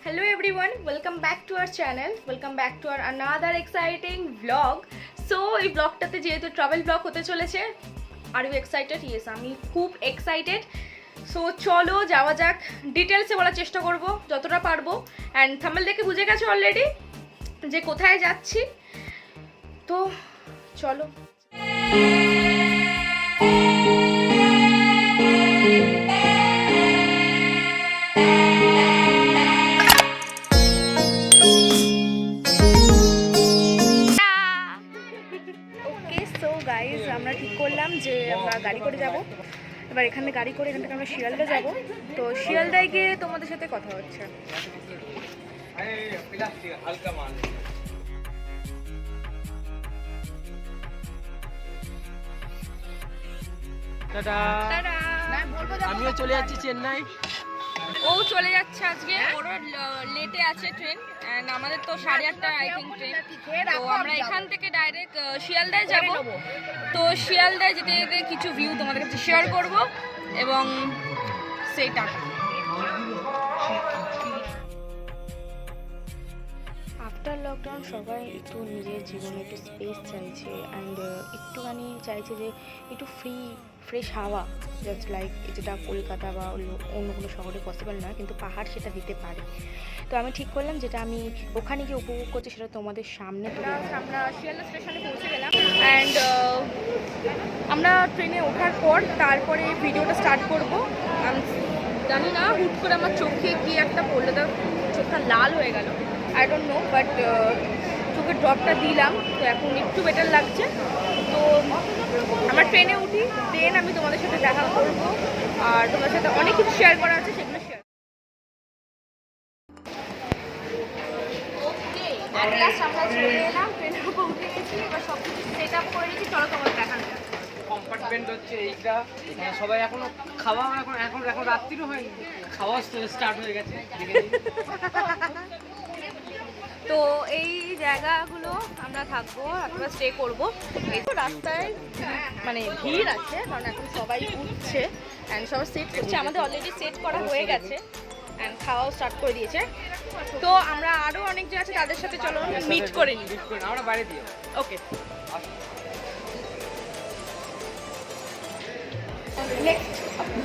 Hello everyone, welcome back to our channel, welcome back to our another exciting vlog. So এই ব্লগটাতে যেহেতু travel blog হতে চলেছে, are you excited? Yes, আমি খুব excited. So চলো যাওয়া যাক, ডিটেলসে বলার চেষ্টা করব যতটা পারবো। অ্যান্ড থাম্বনেল দেখে বুঝে গেছো অলরেডি যে কোথায় যাচ্ছি, তো চলো। আমরা ঠিক করলাম যে আমরা গাড়ি করে যাব। এবার এখানে গাড়ি করে এখান থেকে আমরা শিয়ালদা যাব। তো শিয়ালদায় গিয়ে তোমাদের সাথে কথা হচ্ছে। আমিও চলে যাচ্ছি চেন্নাই। ও চলে যাচ্ছে আজকে, ওরও লেটে আছে ট্রেন। অ্যান্ড আমাদের তো 8:30 আই থিঙ্ক ট্রেন। তো আমরা এখান থেকে ডাইরেক্ট শিয়ালদায় যাব। তো শিয়ালদায় যেতে যেতে কিছু ভিউ তোমাদের কাছে শেয়ার করব এবং সেইটা আফটার লকডাউন সবাই একটু নিজের জীবনে একটু স্পেস চাইছে। অ্যান্ড একটুখানি চাইছে যে একটু ফ্রেশ হাওয়া, জাস্ট লাইক যেটা কলকাতা বা অন্য কোনো শহরে পসিবল নয়, কিন্তু পাহাড় সেটা দিতে পারে। তো আমি ঠিক করলাম যেটা আমি ওখানে গিয়ে উপভোগ করছি সেটা তোমাদের সামনে তুলে ধরবো। আমরা শিয়ালদা স্টেশনে পৌঁছে গেলাম। অ্যান্ড আমরা ট্রেনে ওঠার পর তারপরে ভিডিওটা স্টার্ট করবো। আমি জানি না, হুট করে আমার চোখে কি একটা পড়লো, তো চোখটা লাল হয়ে গেল, আই ডোন্ট নো, বাট চোখের ড্রপটা দিলাম, তো এখন একটু বেটার লাগছে। তো আমরা ট্রেনে উঠি, দেন আমি তোমাদের সাথে দেখা করবো, আর তোমাদের সাথে অনেক কিছু শেয়ার করা আছে, সেগুলো শেয়ার। ওকে, আমরা চলে এলাম, ট্রেনের উপর উঠে গেছি, এবার সব কিছু সেট আপ করে নিয়েছি, চলো তোমাদের দেখানো যাক। কম্পার্টমেন্ট হচ্ছে এইটা, সবাই এখনো খাওয়া এখন রাত্রিরও হয়নি, খাওয়া স্টার্ট হয়ে গেছে। তো এই জায়গাগুলো আমরা থাকবো, আমরা স্টে করবো। এই তো রাস্তায় মানে ভিড় আছে, কারণ এখন সবাই উঠছে অ্যান্ড সবাই সেট করছে। আমাদের অলরেডি সেট করা হয়ে গেছে অ্যান্ড খাওয়াও স্টার্ট করে দিয়েছে। তো আমরা আরও অনেক যে আছে তাদের সাথে চলো মিট করে নিই, আমরা বাইরে দিয়ে। ওকে, নেক্সট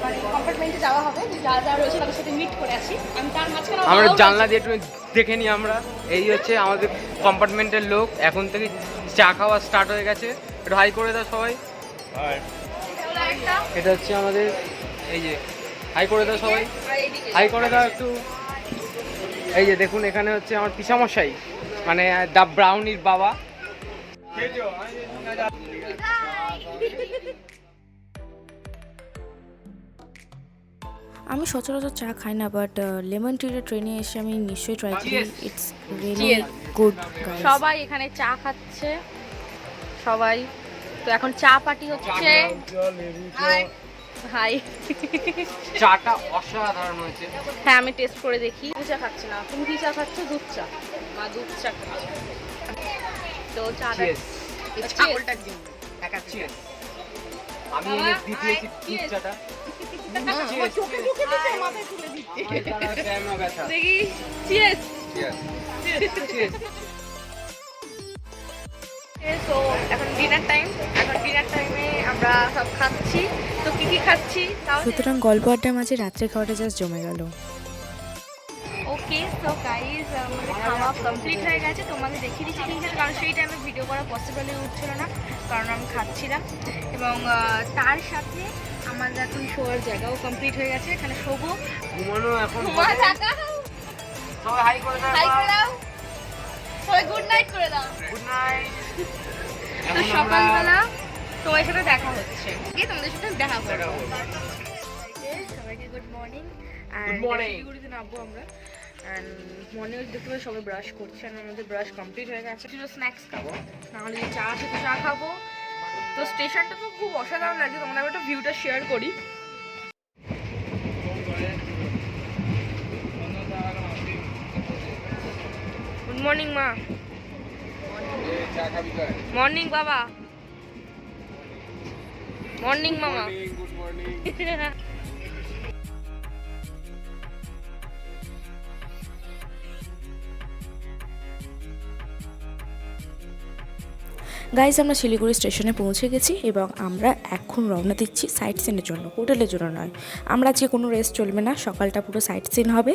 মানে কম্পার্টমেন্টে যাওয়া হবে, যা যা রয়েছে তাদের সাথে মিট করে আসি। আমি তার মাঝখানে আমরা জানলা দিয়ে একটু দেখে নিই। আমরা এই হচ্ছে আমাদের কম্পার্টমেন্টের লোক, এখন থেকে চা খাওয়া স্টার্ট হয়ে গেছে। একটু হাই করে দাও সবাই। এটা হচ্ছে আমাদের, এই যে হাই করে দাও সবাই, হাই করে দাও একটু। এই যে দেখুন, এখানে হচ্ছে আমার পিসামশাই, মানে দা ব্রাউনির বাবা। আমি সচরাচর চা খাই না, বাট লেমন টিটা ট্রেনে এসে আমি নিশ্চয়ই ট্রাই করি। It's really good. সবাই এখানে চা খাচ্ছে, সবাই। তো এখন চা পার্টি হচ্ছে। হাই, চাটা অসাধারণ হয়েছে। হ্যাঁ আমি টেস্ট করে দেখি। চা খাচ্ছি না, তুমি কি চা খাচ্ছ? দুধ চা, মা দুধ চা খাচ্ছে। তো চাটা আমি এনে দিয়েছি দুধ চাটা। দেখি, চিয়ার্স। তো এখন ডিনার টাইম, এখন ডিনার টাইমে আমরা সব খাচ্ছি। তো কি কি খাচ্ছি? সুতরাং গল্প আড্ডার মাঝে রাত্রে খাওয়াটা জাস্ট জমে গেল। ওকে, সো গাইজ আমাদের খাওয়া কমপ্লিট হয়ে গেছে। তোমাদের দেখিয়ে দিচ্ছি ঠিক আছে, কারণ সেই টাইমে ভিডিও করা পসিবলই হচ্ছিল না, কারণ আমি খাচ্ছিলাম। এবং তার সাথে আমাদের এখন শোয়ার জায়গাও কমপ্লিট হয়ে গেছে, এখানে শোবো। ঘুমানো এখন সবাই হাই করে দাও, সবাই গুড নাইট করে দাও। Good night. তো সকালবেলা তোমার সাথে দেখা হচ্ছে, তোমাদের সাথে দেখা করবো। সবাইকে গুড মর্নিং। শিলিগুড়িতে নামবো আমরা। অ্যান্ড মর্নিং দেখতে পাই সবাই ব্রাশ করছে, আর আমাদের ব্রাশ কমপ্লিট হয়ে গেছে। কিছু স্ন্যাক্স খাবো, নাহলে চা আছে তো চা খাবো। তো স্টেশনটা তো খুব অসাধারণ লাগছে, তোমাদের একটা ভিউটা শেয়ার করি। গুড মর্নিং মা। মর্নিং বাবা। মর্নিং মামা। Good morning. গাইজ আমরা শিলিগুড়ি স্টেশনে পৌঁছে গেছি এবং আমরা এখন রওনা দিচ্ছি সাইট সিনের জন্য, হোটেলের জন্য নয়। আমরা আজকে কোনো রেস্ট চলবে না, সকালটা পুরো সাইট সিন হবে।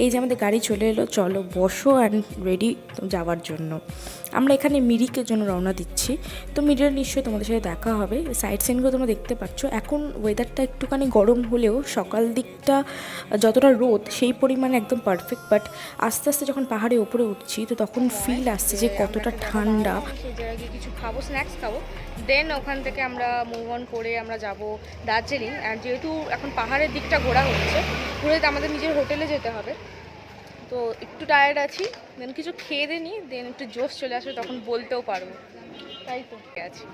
এই যে আমাদের গাড়ি চলে এলো, চলো বসো অ্যান্ড রেডি যাওয়ার জন্য। আমরা এখানে মিরিকের জন্য রওনা দিচ্ছি। তো মিরিকের নিশ্চয়ই তোমাদের সাথে দেখা হবে। সাইট সিনগুলো তোমরা দেখতে পাচ্ছ। এখন ওয়েদারটা একটুখানি গরম হলেও সকাল দিকটা যতটা রোদ সেই পরিমাণে একদম পারফেক্ট, বাট আস্তে আস্তে যখন পাহাড়ে ওপরে উঠছি তো তখন ফিল আসছে যে কতটা ঠান্ডা। সেই জায়গায় গিয়ে কিছু খাবো, স্ন্যাক্স খাবো, দেন ওখান থেকে আমরা মুভ অন করে আমরা যাব দার্জিলিং। আর যেহেতু এখন পাহাড়ের দিকটা ঘোরা হচ্ছে, ঘুরে আমাদের নিজের হোটেলে যেতে হবে, তো একটু টায়ার্ড আছি, দেন কিছু খেয়ে দিয়ে নিই, দেন একটু জোশ চলে আসবে, তখন বলতেও পারবো। তাই তো আছি,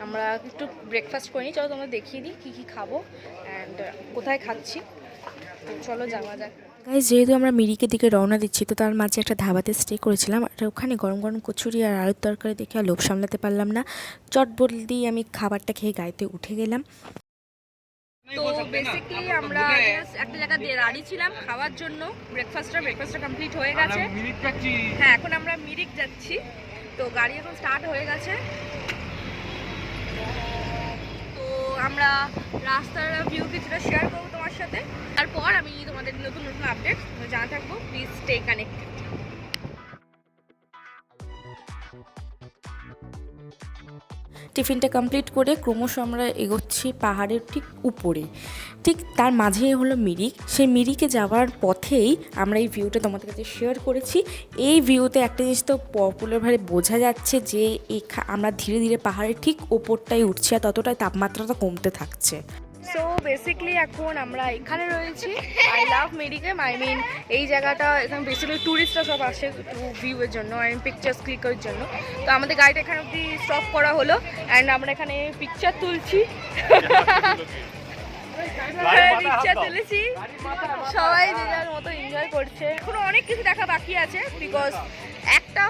আমরা একটু ব্রেকফাস্ট করে নিই। চলো তোমরা দেখিয়ে দিই কী কী খাবো অ্যান্ড কোথায় খাচ্ছি। তো চলো যাওয়া যাক। গাইজ যেহেতু আমরা মিরিকের দিকে রওনা দিচ্ছি, তো তার মাঝে একটা ধাবাতে স্টে করেছিলাম। আর ওখানে গরম গরম কচুরি আর আলুর তরকারি দেখে আর লোভ সামলাতে পারলাম না, চটবট দিয়ে আমি খাবারটা খেয়ে গাড়িতে উঠে গেলাম। তো বেসিক্যালি আমরা একটা জায়গা দিয়ে দাঁড়িয়ে ছিলাম খাওয়ার জন্য ব্রেকফাস্টটা কমপ্লিট হয়ে গেছে। হ্যাঁ, এখন আমরা মিরিক যাচ্ছি। তো গাড়ি এখন স্টার্ট হয়ে গেছে। তো আমরা রাস্তার ভিউ কিছুটা শেয়ার করবো তোমার সাথে। তারপর আমি তোমাদের নতুন নতুন আপডেট জানা থাকবো। Please stay connected. টিফিনটা কমপ্লিট করে ক্রমশ আমরা এগোচ্ছি পাহাড়ের ঠিক উপরে, ঠিক তার মাঝেই হলো মিরিক। সেই মিরিকে যাওয়ার পথেই আমরা এই ভিউটা তোমাদের কাছে শেয়ার করেছি। এই ভিউতে একটা জিনিস তো পপুলারভাবে বোঝা যাচ্ছে যে আমরা ধীরে ধীরে পাহাড়ের ঠিক ওপরটাই উঠছি, আর ততটাই তাপমাত্রাটা কমতে থাকছে। সো বেসিক্যালি এখন আমরা এখানে রয়েছি। আই লাভ মেরিকেম, আই মিন এই জায়গাটা এখানে বেসিক্যালি ট্যুরিস্টরা সব আসে একটু ভিউয়ের জন্য অ্যান্ড পিকচার্স ক্লিকের জন্য। তো আমাদের গাড়িটা এখানে অব্দি স্টপ করা হলো অ্যান্ড আমরা এখানে পিকচার তুলছি। পিকচার তুলেছি, সবাই যে যার মতো এনজয় করছে। এখনো অনেক কিছু দেখা বাকি আছে, বিকজ একটা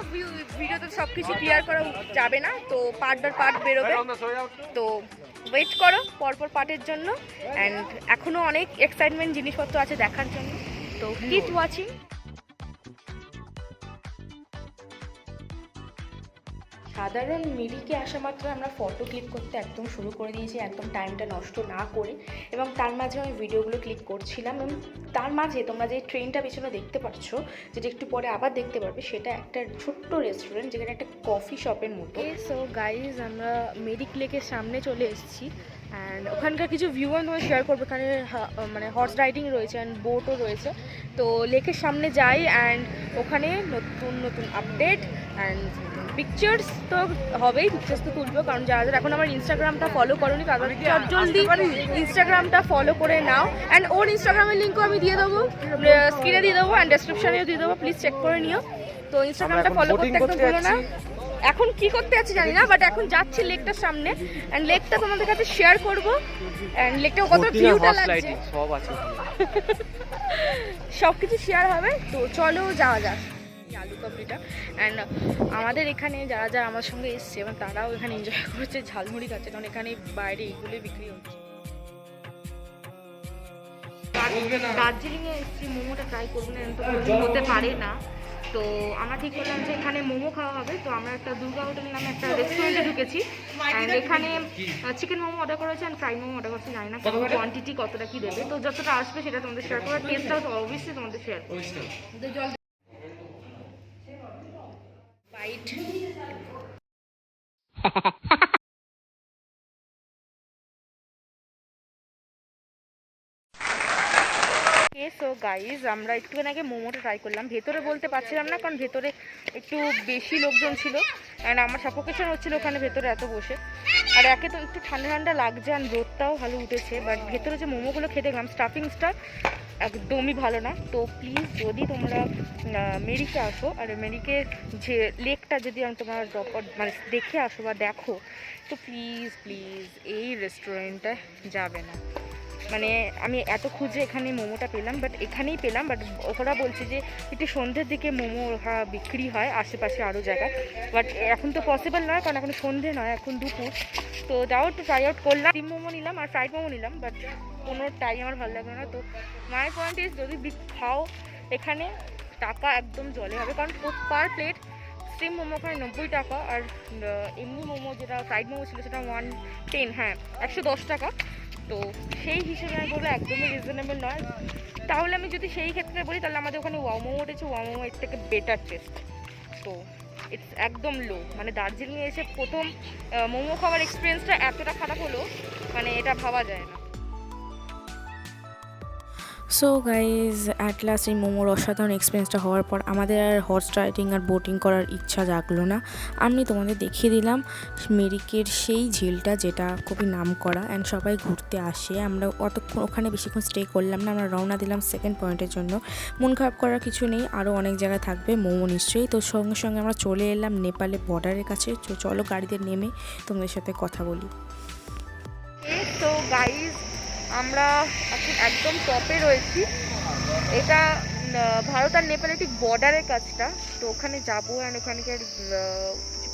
ভিডিওতে সব কিছু ক্লিয়ার করা যাবে না, তো পার্ট বাই পার্ট বেরোবে। তো ওয়েট করো পরপর পার্টের জন্য। অ্যান্ড এখনও অনেক এক্সাইটমেন্ট জিনিসপত্র আছে দেখার জন্য, তো কিপ ওয়াচিং। সাধারণ মিরিকে আসা মাত্র আমরা ফটো ক্লিক করতে একদম শুরু করে দিয়েছি, একদম টাইমটা নষ্ট না করে। এবং তার মাঝে আমি ভিডিওগুলো ক্লিক করছিলাম, এবং তার মাঝে তোমরা যে ট্রেনটা পেছনে দেখতে পাচ্ছ, যেটা একটু পরে আবার দেখতে পারবে, সেটা একটা ছোট্ট রেস্টুরেন্ট, যেখানে একটা কফি শপের মতো। সো গাইজ আমরা মেরিক লেকের সামনে চলে এসেছি অ্যান্ড ওখানকার কিছু ভিউ আমি তোমার শেয়ার করবো। এখানে মানে হর্স রাইডিং রয়েছে অ্যান্ড বোটও রয়েছে। তো লেকের সামনে যাই অ্যান্ড ওখানে নতুন নতুন আপডেট অ্যান্ড পিকচার্স তো হবেই, পিকচার্স তো তুলবো, কারণ যারা যারা এখন আমার ইনস্টাগ্রামটা ফলো করোনি তাদের জলদি ইনস্টাগ্রামটা ফলো করে নাও। অ্যান্ড ওর ইনস্টাগ্রামের লিঙ্কও আমি দিয়ে দেবো, স্ক্রিনে দিয়ে দেবো অ্যান্ড ডেসক্রিপশানেও দিয়ে দেবো, প্লিজ চেক করে নিও। তো ইনস্টাগ্রামটা ফলো করতে একদম ভুলো না। এখন কি করতে যাচ্ছি জানি না, বাট এখন যাচ্ছি লেকটার সামনে অ্যান্ড লেকটা তোমাদের কাছে শেয়ার করবো অ্যান্ড লেকটা কত ভিউটা লাগছে সব আছে, সব কিছু শেয়ার হবে। তো চলো যাওয়া যাক আলু কাবলিটা। অ্যান্ড আমাদের এখানে যারা যারা আমার সঙ্গে এসছে এবং তারাও এখানে এনজয় করছে, ঝালমুড়ি খাচ্ছে, কারণ এখানে বাইরে এইগুলোই বিক্রি হচ্ছে। দার্জিলিংয়ে এসছি, মোমোটা ট্রাই করবো না, তো হতে পারে না। তো আমরা ঠিক করলাম যে এখানে মোমো খাওয়া হবে। তো আমরা একটা দুর্গা হোটেল নামে একটা রেস্টুরেন্টে ঢুকেছি অ্যান্ড এখানে চিকেন মোমো অর্ডার করেছি অ্যান্ড ফ্রাই মোমো অর্ডার করছি। জানি না কোয়ান্টিটি কতটা কি দেবে, তো যতটা আসবে সেটা তোমাদের শেয়ার করবো। টেস্টটাও তো অবভিয়াসলি তোমাদের শেয়ার করবো। বাইট সো গাইজ আমরা একটুখানি আগে মোমোটা ট্রাই করলাম। ভেতরে বলতে পারছিলাম না, কারণ ভেতরে একটু বেশি লোকজন ছিল অ্যান্ড আমার সাফোকেশন হচ্ছিলো ওখানে ভেতরে এত বসে। আর একে তো একটু ঠান্ডা ঠান্ডা লাগছে অ্যান্ড রোদটাও ভালো উঠেছে, বাট ভেতরে যে মোমোগুলো খেতে গেলাম স্টাফিংসটা একদমই ভালো না। তো প্লিজ যদি তোমরা মেরিকে আসো আর মেরিকের যে লেকটা যদি তোমরা মানে দেখে আসো বা দেখো, তো প্লিজ প্লিজ এই রেস্টুরেন্টটা যাবে না। মানে আমি এত খুঁজে এখানে মোমোটা পেলাম, বাট এখানেই পেলাম, বাট ওরা বলছে যে একটু সন্ধ্যের দিকে মোমো বিক্রি হয় আশেপাশে আরও জায়গায়, বাট এখন তো পসিবল নয়, কারণ এখন সন্ধ্যে নয়, এখন দুপুর। তো যাও একটু ট্রাই আউট করলাম, ডিম মোমো নিলাম আর ফ্রাইড মোমো নিলাম, বাট কোনোটাই আমার ভালো লাগলো না। তো মাই পয়েন্ট ইজ যদি খাও এখানে টাকা একদম জলে হবে, কারণ পার প্লেট স্টিম মোমো ওখানে 90 টাকা, আর এমনি মোমো যেটা ফ্রাইড মোমো ছিল সেটা 110, হ্যাঁ 110 টাকা। তো সেই হিসেবে আমি বলবো একদমই রিজনেবল নয়। তাহলে আমি যদি সেই ক্ষেত্রে বলি তাহলে আমাদের ওখানে ওয়াও মোমো উঠেছে, ওয়াও মোমো এর থেকে বেটার টেস্ট। তো ইটস একদম লো, মানে দার্জিলিংয়ে এসে প্রথম মোমো খাওয়ার এক্সপিরিয়েন্সটা এতটা খারাপ হলো মানে এটা ভাবা যায় না। সো গাইজ অ্যাট লাস্ট এই মোমোর অসাধারণ এক্সপিরিয়েন্সটা হওয়ার পর আমাদের আর হর্স রাইডিং আর বোটিং করার ইচ্ছা জাগলো না। আমি তোমাদের দেখিয়ে দিলাম মেরিকের সেই ঝিলটা যেটা খুবই নাম করা অ্যান্ড সবাই ঘুরতে আসে। আমরা অতক্ষণ ওখানে বেশিক্ষণ স্টে করলাম না, আমরা রওনা দিলাম সেকেন্ড পয়েন্টের জন্য। মন খারাপ করার কিছু নেই, আরও অনেক জায়গায় থাকবে মোমো নিশ্চয়ই। তো সঙ্গে সঙ্গে আমরা চলে এলাম নেপালে বর্ডারের কাছে। চলো গাড়িতে নেমে তোমাদের সাথে কথা বলি। তো গাইজ আমরা এখন একদম টপে রয়েছি, এটা ভারত আর নেপালের ঠিক বর্ডারের কাছটা। তো ওখানে যাবো অ্যান্ড ওখানকার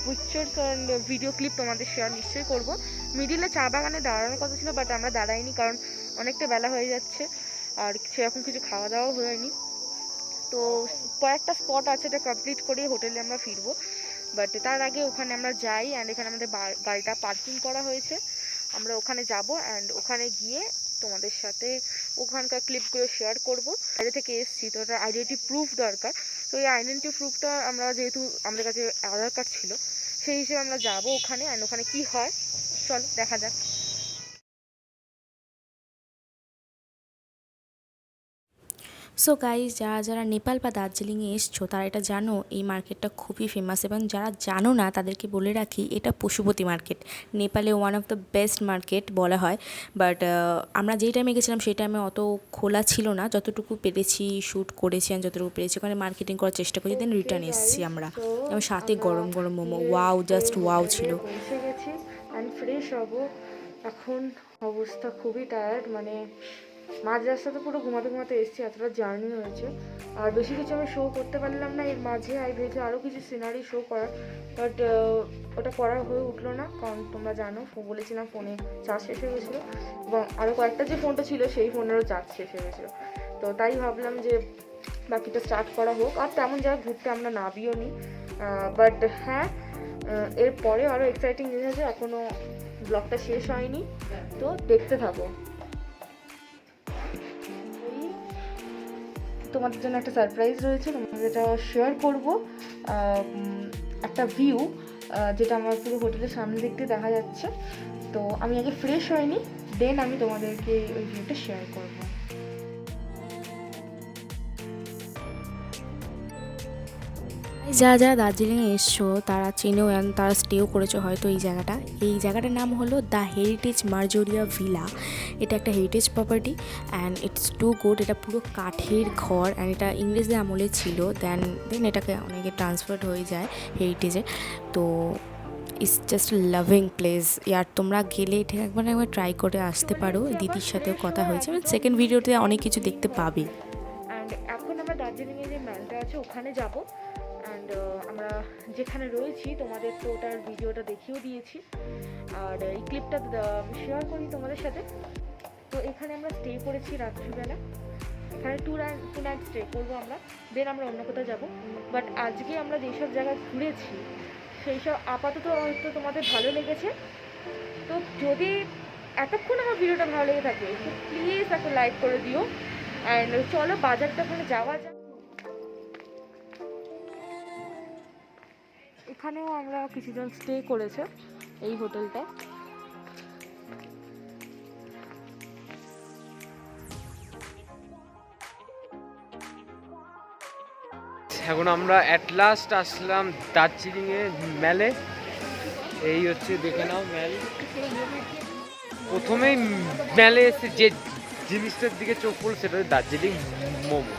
পিকচার্স অ্যান্ড ভিডিও ক্লিপ তোমাদের শেয়ার নিশ্চয়ই করবো। মিডিলে চা বাগানে দাঁড়ানোর কথা ছিল, বাট আমরা দাঁড়াইনি কারণ অনেকটা বেলা হয়ে যাচ্ছে আর সেরকম কিছু খাওয়া দাওয়াও হয়নি। তো কয়েকটা স্পট আছে, এটা কমপ্লিট করে হোটেলে আমরা ফিরবো, বাট তার আগে ওখানে আমরা যাই অ্যান্ড এখানে আমাদের গাড়িটা পার্কিং করা হয়েছে। আমরা ওখানে যাব অ্যান্ড ওখানে গিয়ে তোমাদের সাথে ওখানকার ক্লিপগুলো শেয়ার করব। বাইরে থেকে এসেছি তো ওটার আইডেন্টি প্রুফ দরকার। তো এই আইডেন্টি প্রুফটা আমরা যেহেতু আমাদের কাছে আধার কার্ড ছিল সেই হিসেবে আমরা যাব ওখানে, অ্যান্ড ওখানে কি হয় চল দেখা যাক। সো গাইজ যারা যারা নেপাল বা দার্জিলিংয়ে এসছো তারা এটা জানো এই মার্কেটটা খুবই ফেমাস, এবং যারা জানো না তাদেরকে বলে রাখি এটা পশুপতি মার্কেট, নেপালে one of the best market বলা হয়। বাট আমরা যেই টাইমে গেছিলাম সেই টাইমে অত খোলা ছিল না, যতটুকু পেরেছি শ্যুট করেছি আর যতটুকু পেরেছি ওখানে মার্কেটিং করার চেষ্টা করেছি, দেন রিটার্ন এসেছি আমরা। এবং সাথে গরম গরম মোমো, ওয়াও জাস্ট ওয়াও ছিল। পৌঁছে গেছি অ্যান্ড ফ্রেশ হবো। এখন অবস্থা খুবই টায়ার্ড, মানে মাঝ রাস্তাতে পুরো ঘুমাতে ঘুমাতে এসেছি, এতটা জার্নি হয়েছে। আর বেশি কিছু আমি শো করতে পারলাম না এর মাঝে, আমি ভেবেছি আরও কিছু সিনারি শো করার, বাট ওটা করা হয়ে উঠলো না কারণ তোমরা জানো বলেছিলাম ফোনে চার্জ শেষ হয়ে গেছিলো, এবং আরও কয়েকটা যে ফোনটা ছিল সেই ফোনেরও চার্জ শেষ হয়ে গেছিলো। তো তাই ভাবলাম যে বাকিটা স্টার্ট করা হোক। আর তেমন জায়গায় ঘুরতে আমরা নাবিও নি, বাট হ্যাঁ এরপরে আরও এক্সাইটিং জিনিস আছে, এখনও ব্লগটা শেষ হয়নি, তো দেখতে থাকো। তোমাদের জন্য একটা সারপ্রাইজ রয়েছে, তোমাদের এটা শেয়ার করবো। একটা ভিউ যেটা আমার পুরো হোটেলের সামনে দিক দিয়ে দেখা যাচ্ছে। তো আমি আগে ফ্রেশ হয়নি, দেন আমি তোমাদেরকে ওই ভিউটা শেয়ার করবো। যারা যারা দার্জিলিংয়ে এসছো তারা চেনেও তারা স্টেও করেছো হয়তো এই জায়গাটার নাম হলো দ্য হেরিটেজ মার্জোরিয়া ভিলা। এটা একটা heritage property and it's too good. এটা পুরো কাঠের ঘর অ্যান্ড এটা ইংরেজদের আমলে ছিল, দেন এটাকে অনেকে ট্রান্সফার্ড হয়ে যায় হেরিটেজে। তো ইটস জাস্ট লাভিং প্লেস। আর তোমরা গেলে এটা একবার ট্রাই করে আসতে পারো। দিদির সাথেও কথা হয়েছে, সেকেন্ড ভিডিওতে অনেক কিছু দেখতে পাবে। অ্যান্ড এখন আমরা দার্জিলিংয়ে যে ম্যালটা আছে ওখানে যাব, অ্যান্ড আমরা যেখানে রয়েছি তোমাদের তো ওটার ভিডিওটা দেখিয়েও দিয়েছি, আর এই ক্লিপটা শেয়ার করি তোমাদের সাথে। তো এখানে আমরা স্টে করেছি রাত্রিবেলা, এখানে টু নাইট স্টে করবো আমরা, দেন আমরা অন্য কোথাও যাবো। বাট আজকে আমরা যেসব জায়গায় ঘুরেছি সেই সব আপাতত হয়তো তোমাদের ভালো লেগেছে। তো যদি এতক্ষণ আমার ভিডিওটা ভালো লেগে থাকে তো প্লিজ একটা লাইক করে দিও, অ্যান্ড চলো বাজারটা ওখানে যাওয়া যাক। এখানেও আমরা কিছুজন স্টে করেছে এই হোটেলটা। এখন আমরা অ্যাট লাস্ট আসলাম দার্জিলিংয়ে ম্যালে। এই হচ্ছে দেখে নাও ম্যাল। প্রথমেই ম্যালে এসে যে জিনিসটার দিকে চোখ পড়ল সেটা হচ্ছে দার্জিলিং মোমো।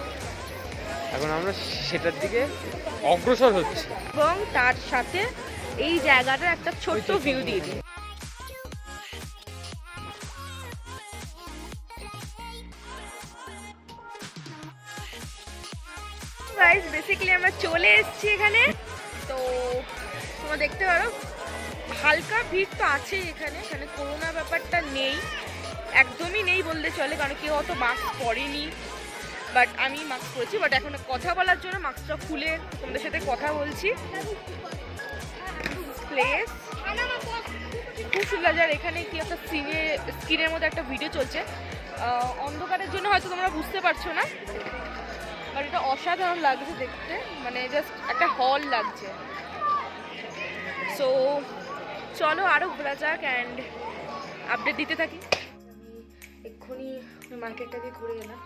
এখন আমরা সেটার দিকে অগ্রসর হচ্ছি, এবং তার সাথে এই জায়গাটার একটা ছোট্ট ভিউ দিয়ে দিই। গাইস বেসিক্যালি আমরা চলে এসেছি এখানে, তো তোমরা দেখতে পারো হালকা ভিড় তো আছেই এখানে। এখানে করোনা ব্যাপারটা নেই, একদমই নেই বলতে চলে, কারণ কেউ অত মাস্ক পরেনি। বাট আমি মাস্ক পরেছি, বাট এখন কথা বলার জন্য মাস্কটা খুলে তোমাদের সাথে কথা বলছি। প্লেস খুব সুন্দর, যার এখানে কি একটা স্ক্রিনের মধ্যে একটা ভিডিও চলছে, অন্ধকারের জন্য হয়তো তোমরা বুঝতে পারছো না, বাট এটা অসাধারণ লাগছে দেখতে, মানে জাস্ট একটা হল লাগছে। সো চলো আরও ঘোরা যাক অ্যান্ড আপডেট দিতে থাকি। আমি এক্ষুনি মার্কেটটা দিয়ে ঘুরে এলাম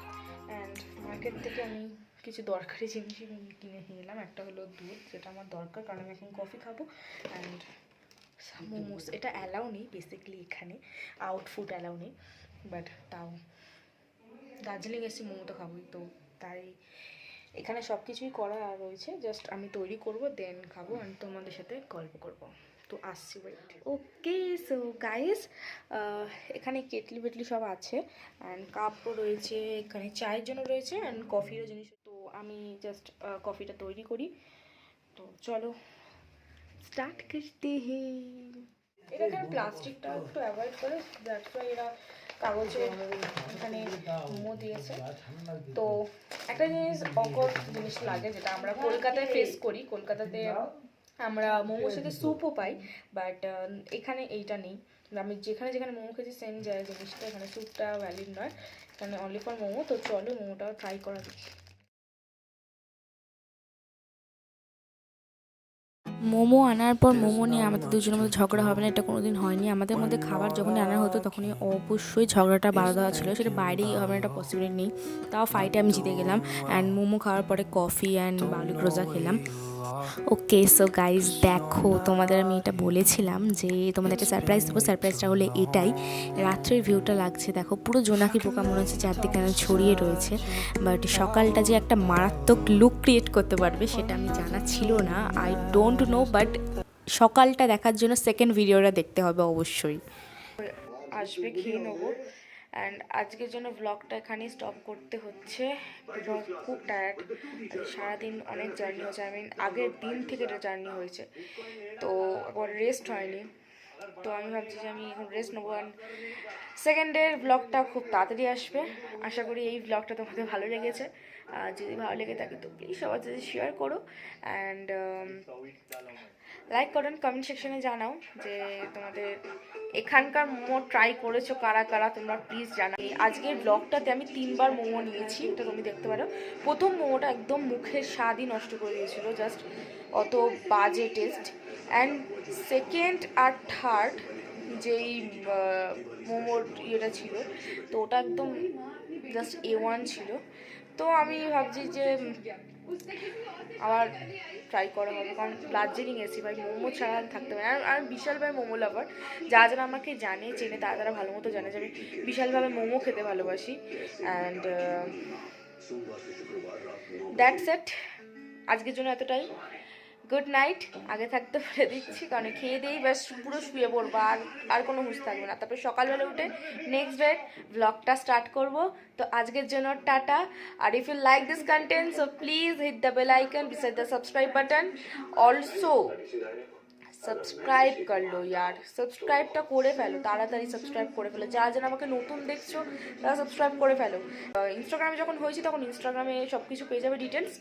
অ্যান্ড মার্কেট থেকে আমি কিছু দরকারি জিনিস কিনে নিয়ে এলাম। একটা হলো দুধ, যেটা আমার দরকার কারণ আমি এখন কফি খাবো, অ্যান্ড মোমোস। এটা অ্যালাউ নেই বেসিক্যালি এখানে, আউটফুড অ্যালাউ নেই, বাট তাও দার্জিলিং এসে মোমো তো খাবোই, তো তাই এখানে সব কিছুই করা রয়েছে, জাস্ট আমি তৈরি করব দেন খাবো অ্যান্ড তোমাদের সাথে গল্প করব। তো আসছি, ওয়েট। ওকে সো গাইস, এখানে কেটলি বেটলি সব আছে অ্যান্ড কাপও রয়েছে, এখানে চায়ের জন্য রয়েছে অ্যান্ড কফিরও জিনিস। তো আমি জাস্ট কফিটা তৈরি করি, তো চলো স্টার্ট করতে হ্যাঁ। এরা এখানে প্লাস্টিকটা একটু অ্যাভয়েড করে, দ্যাটস ওয়াই এরা কাগজে এখানে মোমো দিয়েছে। তো একটা জিনিস অকওয়ার্ড জিনিস লাগে, যেটা আমরা কলকাতায় ফেস করি। কলকাতাতে আমরা মোমোর সাথে স্যুপও পাই, বাট এখানে এইটা নেই। আমি যেখানে যেখানে মোমো খেয়েছি সেম যায় জিনিসটা, এখানে স্যুপটা ভ্যালিড নয়, এখানে অনলি ফর মোমো। তো চলো মোমোটাও ট্রাই করা যাক। মোমো আনার পর মোমো নিয়ে আমাদের দুজনের মধ্যে ঝগড়া হবে না এটা কোনোদিন হয়নি। আমাদের মধ্যে খাবার যখনই আনা হতো তখনই অবশ্যই ঝগড়াটা বাড়া দেওয়া ছিল, সেটা বাইরেই হবে না, এটা পসিবল নেই। তাও ফাইটে আমি জিতে গেলাম অ্যান্ড মোমো খাওয়ার পরে কফি অ্যান্ড বার্লিক রোজা খেলাম। ওকে সো গাইজ, দেখো তোমাদের আমি এটা বলেছিলাম যে তোমাদের একটা সারপ্রাইজ দেবো। সারপ্রাইজটা হলে এটাই, রাত্রের ভিউটা লাগছে দেখো, পুরো জোনাকি পোকা মনে হচ্ছে চারদিকে ছড়িয়ে রয়েছে, বাট সকালটা যে একটা মারাত্মক লুক ক্রিয়েট করতে পারবে সেটা আমি জানা ছিল না, আই ডোন্ট নো, বাট সকালটা দেখার জন্য সেকেন্ড ভিডিওটা দেখতে হবে অবশ্যই। আসবে, খেয়ে নেবো অ্যান্ড আজকের জন্য ব্লগটা এখানেই স্টপ করতে হচ্ছে, বিকজ খুব টায়ার্ড। সারাদিন অনেক জার্নি হয়েছে, আই মিন আগের দিন থেকে এটা জার্নি হয়েছে, তো একবার রেস্ট হয়নি। তো আমি ভাবছি যে আমি এখন রেস্ট নেবো অ্যান্ড সেকেন্ডের ব্লগটা খুব তাড়াতাড়ি আসবে। আশা করি এই ব্লগটা তোমাদের ভালো লেগেছে, যদি ভালো লেগে থাকে তো প্লিজ সবার সাথে শেয়ার করো অ্যান্ড লাইক করুন, কমেন্ট সেকশনে জানাও যে তোমাদের এখানকার মোমো ট্রাই করেছো কারা কারা, তোমরা প্লিজ জানাও। আজকের ব্লগটাতে আমি 3বার মোমো নিয়েছি, এটা তুমি দেখতে পারো। প্রথম মোমোটা একদম মুখের স্বাদই নষ্ট করে দিয়েছিল, জাস্ট অত বাজে টেস্ট। অ্যান্ড সেকেন্ড আর থার্ড যেই মোমোর ইয়েটা ছিল, তো ওটা একদম জাস্ট A1 ছিল। তো আমি ভাবছি যে আবার ট্রাই করা হবে, কারণ দার্জিলিং এসি ভাই মোমো ছাড়া থাকতে পারে। আর বিশাল ভাই মোমো লাভার, যারা আমাকে জানে চেনে তারা ভালো মতো জানে যে আমি বিশালভাবে মোমো খেতে ভালোবাসি। অ্যান্ড দ্যাটস ইট, আজকের জন্য এতটাই। গুড নাইট, আগে থাকতে বলে দিচ্ছি, কারণ খেয়ে দিয়েই ব্যাস পুরো শুয়ে পড়বো, আর কোনো হুঁশ থাকবে না। তারপরে সকালবেলা উঠে নেক্সট ডে ব্লগটা স্টার্ট করব। তো আজকের জন্য টাটা। আর if you like this content so please hit the bell icon beside the subscribe button. Also subscribe কর লো ইয়ার, সাবস্ক্রাইবটা করে ফেলো, তাড়াতাড়ি সাবস্ক্রাইব করে ফেলো। যারা যারা আমাকে নতুন দেখছো তারা সাবস্ক্রাইব করে ফেলো। ইনস্টাগ্রামে যখন হয়েছি তখন ইনস্টাগ্রামে সব কিছু পেয়ে যাবে ডিটেলস।